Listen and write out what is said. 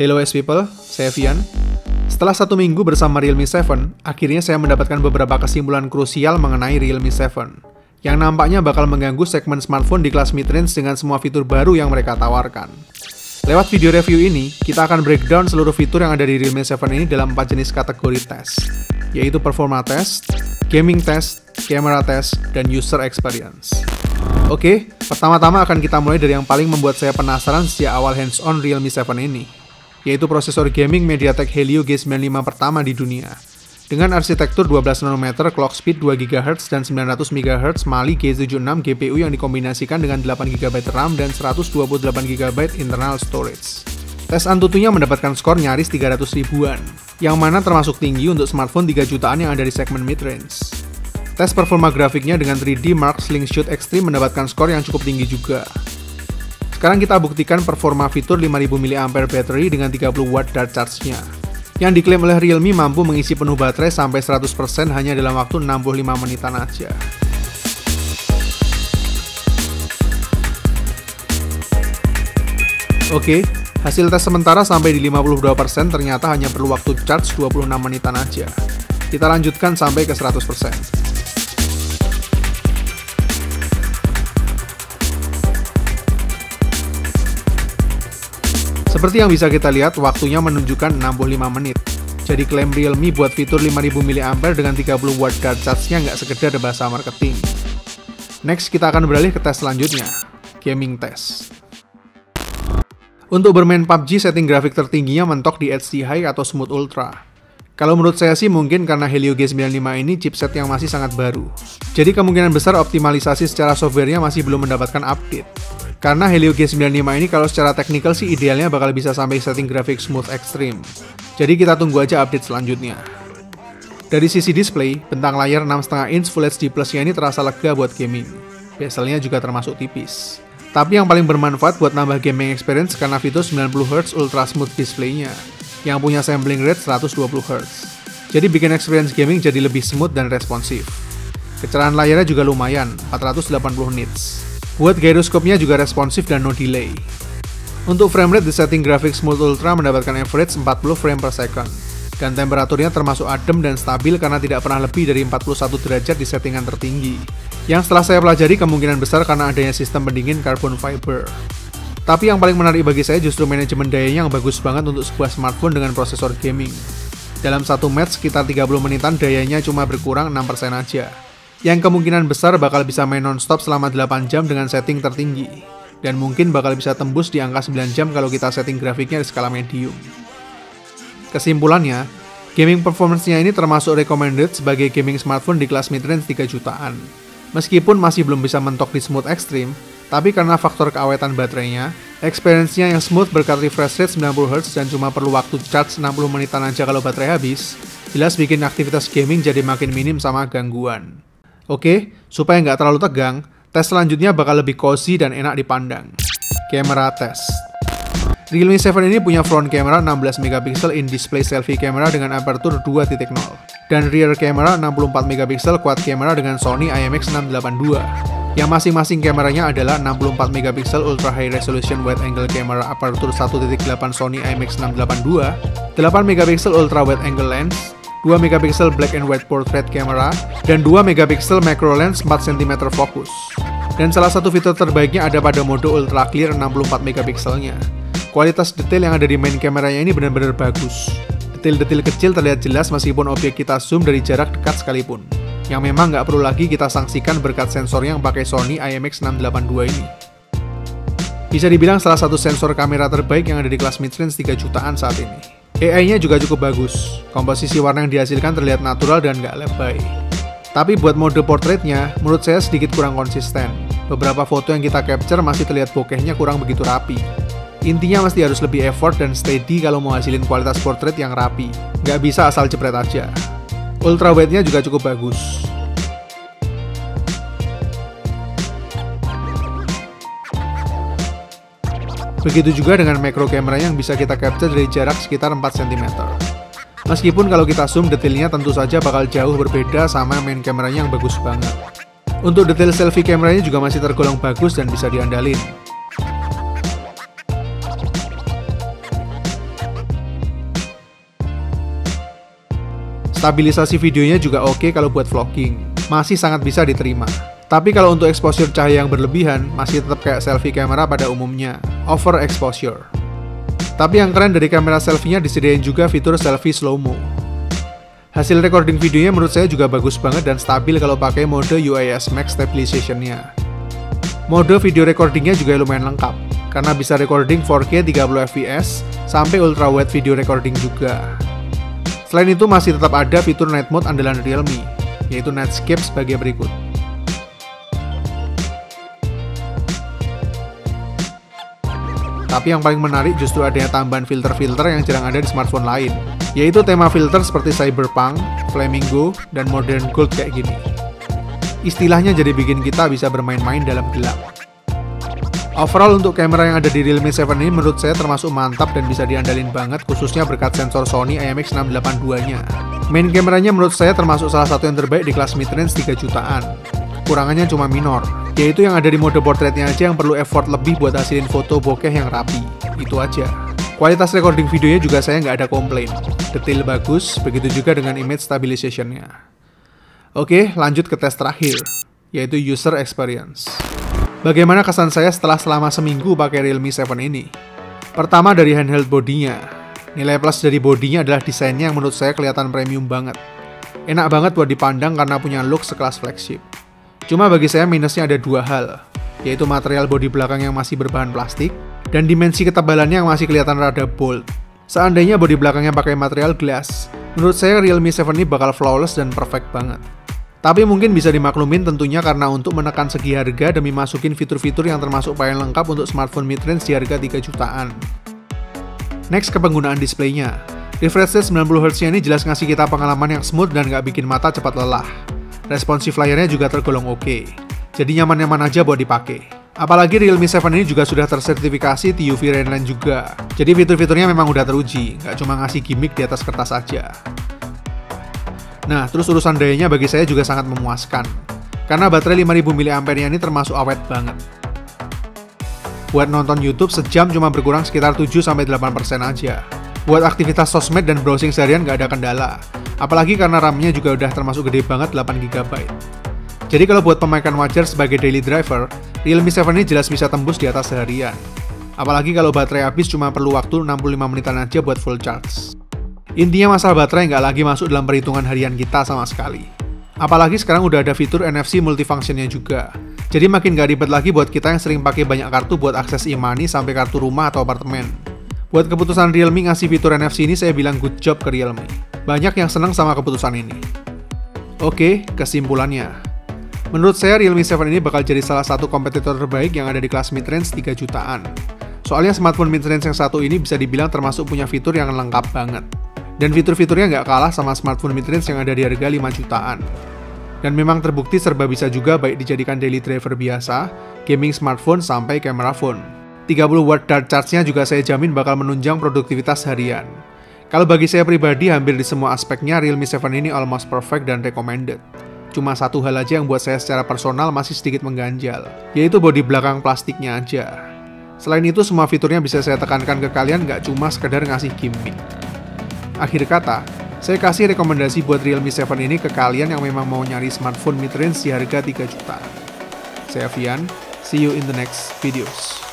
Hello S people, saya Vian. Setelah 1 minggu bersama Realme 7, akhirnya saya mendapatkan beberapa kesimpulan krusial mengenai Realme 7, yang nampaknya bakal mengganggu segmen smartphone di kelas mid-range dengan semua fitur baru yang mereka tawarkan. Lewat video review ini, kita akan breakdown seluruh fitur yang ada di Realme 7 ini dalam 4 jenis kategori tes, yaitu Performa Test, Gaming Test, Camera Test, dan User Experience. Oke, pertama-tama akan kita mulai dari yang paling membuat saya penasaran sejak awal hands-on Realme 7 ini, yaitu prosesor gaming MediaTek Helio G95 pertama di dunia. Dengan arsitektur 12 nanometer, clock speed 2 GHz dan 900 MHz Mali G76 GPU yang dikombinasikan dengan 8 GB RAM dan 128 GB internal storage. Tes Antutunya mendapatkan skor nyaris 300 ribuan, yang mana termasuk tinggi untuk smartphone 3 jutaan yang ada di segmen mid-range. Tes performa grafiknya dengan 3D Mark Slingshot Extreme mendapatkan skor yang cukup tinggi juga. Sekarang kita buktikan performa fitur 5000 mAh baterai dengan 30 watt dart charge-nya, yang diklaim oleh Realme mampu mengisi penuh baterai sampai 100% hanya dalam waktu 65 menitan aja. Oke, hasil tes sementara sampai di 52% ternyata hanya perlu waktu charge 26 menitan aja. Kita lanjutkan sampai ke 100%. Seperti yang bisa kita lihat, waktunya menunjukkan 65 menit. Jadi klaim Realme buat fitur 5000 mAh dengan 30 watt dart charge-nya nggak sekedar bahasa marketing. Next, kita akan beralih ke tes selanjutnya, Gaming Test. Untuk bermain PUBG, setting grafik tertingginya mentok di HD High atau Smooth Ultra. Kalau menurut saya sih mungkin karena Helio G95 ini chipset yang masih sangat baru. Jadi kemungkinan besar optimalisasi secara softwarenya masih belum mendapatkan update. Karena Helio G95 ini kalau secara teknikal sih idealnya bakal bisa sampai setting grafik Smooth Extreme. Jadi kita tunggu aja update selanjutnya. Dari sisi display, bentang layar 6,5 inch Full HD Plus-nya ini terasa lega buat gaming. Bezelnya juga termasuk tipis. Tapi yang paling bermanfaat buat nambah gaming experience karena fitur 90Hz Ultra Smooth Display-nya, yang punya sampling rate 120Hz. Jadi bikin experience gaming jadi lebih smooth dan responsif. Kecerahan layarnya juga lumayan, 480 nits. Buat gyroskopnya juga responsif dan no delay. Untuk framerate di setting grafik Smooth Ultra mendapatkan average 40 frame per second. Dan temperaturnya termasuk adem dan stabil karena tidak pernah lebih dari 41 derajat di settingan tertinggi. Yang setelah saya pelajari kemungkinan besar karena adanya sistem pendingin carbon fiber. Tapi yang paling menarik bagi saya justru manajemen dayanya yang bagus banget untuk sebuah smartphone dengan prosesor gaming. Dalam satu match sekitar 30 menitan dayanya cuma berkurang 6% aja. Yang kemungkinan besar bakal bisa main non-stop selama 8 jam dengan setting tertinggi. Dan mungkin bakal bisa tembus di angka 9 jam kalau kita setting grafiknya di skala medium. Kesimpulannya, gaming performance-nya ini termasuk recommended sebagai gaming smartphone di kelas mid-range 3 jutaan. Meskipun masih belum bisa mentok di Smooth Extreme, tapi karena faktor keawetan baterainya, experience-nya yang smooth berkat refresh rate 90Hz dan cuma perlu waktu charge 60 menitan aja kalau baterai habis, jelas bikin aktivitas gaming jadi makin minim sama gangguan. Oke, supaya nggak terlalu tegang, tes selanjutnya bakal lebih cozy dan enak dipandang. Camera Test. Realme 7 ini punya front camera 16 MP in-display selfie camera dengan aperture 2.0 dan rear camera 64 MP quad camera dengan Sony IMX682. Yang masing-masing kameranya adalah 64 MP ultra high resolution wide angle camera aperture 1.8 Sony IMX682, 8 MP ultra wide angle lens, 2 MP black and white portrait camera, dan 2 MP macro lens 4 cm fokus. Dan salah satu fitur terbaiknya ada pada mode ultra clear 64 MP-nya. Kualitas detail yang ada di main kameranya ini benar-benar bagus. Detail-detail kecil terlihat jelas meskipun objek kita zoom dari jarak dekat sekalipun. Yang memang nggak perlu lagi kita sangsikan berkat sensor yang pakai Sony IMX682 ini. Bisa dibilang salah satu sensor kamera terbaik yang ada di kelas mid-range 3 jutaan saat ini. AI-nya juga cukup bagus, komposisi warna yang dihasilkan terlihat natural dan nggak lebay. Tapi buat mode portraitnya, menurut saya sedikit kurang konsisten. Beberapa foto yang kita capture masih terlihat bokehnya kurang begitu rapi. Intinya mesti harus lebih effort dan steady kalau mau hasilin kualitas portrait yang rapi. Nggak bisa asal jepret aja. Ultra wide-nya juga cukup bagus. Begitu juga dengan macro camera yang bisa kita capture dari jarak sekitar 4 cm. Meskipun kalau kita zoom detailnya tentu saja bakal jauh berbeda sama main kameranya yang bagus banget. Untuk detail selfie kameranya juga masih tergolong bagus dan bisa diandalin. Stabilisasi videonya juga oke kalau buat vlogging, masih sangat bisa diterima. Tapi kalau untuk exposure cahaya yang berlebihan, masih tetap kayak selfie kamera pada umumnya, overexposure. Tapi yang keren dari kamera selfie-nya disediain juga fitur selfie slow-mo. Hasil recording videonya menurut saya juga bagus banget dan stabil kalau pakai mode UAS Max Stabilization-nya. Mode video recordingnya juga lumayan lengkap, karena bisa recording 4K 30fps sampai ultra wide video recording juga. Selain itu masih tetap ada fitur Night Mode andalan Realme, yaitu Nightscape sebagai berikut. Tapi yang paling menarik justru adanya tambahan filter-filter yang jarang ada di smartphone lain, yaitu tema filter seperti Cyberpunk, Flamingo, dan Modern Gold kayak gini. Istilahnya jadi bikin kita bisa bermain-main dalam gelap. Overall untuk kamera yang ada di Realme 7 ini menurut saya termasuk mantap dan bisa diandalin banget, khususnya berkat sensor Sony IMX682-nya. Main kameranya menurut saya termasuk salah satu yang terbaik di kelas mid-range 3 jutaan. Kurangannya cuma minor, yaitu yang ada di mode portraitnya aja yang perlu effort lebih buat hasilin foto bokeh yang rapi. Itu aja. Kualitas recording videonya juga saya nggak ada komplain. Detail bagus, begitu juga dengan image stabilization-nya. Oke, lanjut ke tes terakhir, yaitu user experience. Bagaimana kesan saya setelah selama seminggu pakai Realme 7 ini? Pertama dari handheld bodinya. Nilai plus dari bodinya adalah desainnya yang menurut saya kelihatan premium banget. Enak banget buat dipandang karena punya look sekelas flagship. Cuma bagi saya minusnya ada dua hal, yaitu material bodi belakang yang masih berbahan plastik, dan dimensi ketebalannya yang masih kelihatan rada bold. Seandainya bodi belakangnya pakai material glass, menurut saya Realme 7 ini bakal flawless dan perfect banget. Tapi mungkin bisa dimaklumin tentunya karena untuk menekan segi harga demi masukin fitur-fitur yang termasuk paling lengkap untuk smartphone mid-range di harga 3 jutaan. Next ke penggunaan displaynya. Refresh rate 90Hz ini jelas ngasih kita pengalaman yang smooth dan nggak bikin mata cepat lelah. Responsive layarnya juga tergolong oke, jadi nyaman-nyaman aja buat dipakai. Apalagi Realme 7 ini juga sudah tersertifikasi TUV Rainline juga, jadi fitur-fiturnya memang udah teruji, nggak cuma ngasih gimmick di atas kertas aja. Nah, terus urusan dayanya bagi saya juga sangat memuaskan, karena baterai 5000 mAh ini termasuk awet banget. Buat nonton YouTube sejam cuma berkurang sekitar 7-8% aja. Buat aktivitas sosmed dan browsing seharian nggak ada kendala, apalagi karena RAM-nya juga udah termasuk gede banget 8GB. Jadi kalau buat pemakaian wajar sebagai daily driver, Realme 7 ini jelas bisa tembus di atas seharian. Apalagi kalau baterai habis cuma perlu waktu 65 menitan aja buat full charge. Intinya masalah baterai nggak lagi masuk dalam perhitungan harian kita sama sekali. Apalagi sekarang udah ada fitur NFC multifunctionnya juga. Jadi makin nggak ribet lagi buat kita yang sering pakai banyak kartu buat akses e-money sampai kartu rumah atau apartemen. Buat keputusan Realme ngasih fitur NFC ini saya bilang good job ke Realme. Banyak yang senang sama keputusan ini. Oke, kesimpulannya. Menurut saya Realme 7 ini bakal jadi salah satu kompetitor terbaik yang ada di kelas mid-range 3 jutaan. Soalnya smartphone mid-range yang satu ini bisa dibilang termasuk punya fitur yang lengkap banget. Dan fitur-fiturnya nggak kalah sama smartphone mid-range yang ada di harga 5 jutaan. Dan memang terbukti serba bisa juga baik dijadikan daily driver biasa, gaming smartphone, sampai camera phone. 30W dart charge-nya juga saya jamin bakal menunjang produktivitas harian. Kalau bagi saya pribadi, hampir di semua aspeknya Realme 7 ini almost perfect dan recommended. Cuma satu hal aja yang buat saya secara personal masih sedikit mengganjal, yaitu bodi belakang plastiknya aja. Selain itu, semua fiturnya bisa saya tekankan ke kalian, nggak cuma sekedar ngasih gimmick. Akhir kata, saya kasih rekomendasi buat Realme 7 ini ke kalian yang memang mau nyari smartphone mid-range di harga 3 juta. Saya Vian, see you in the next videos.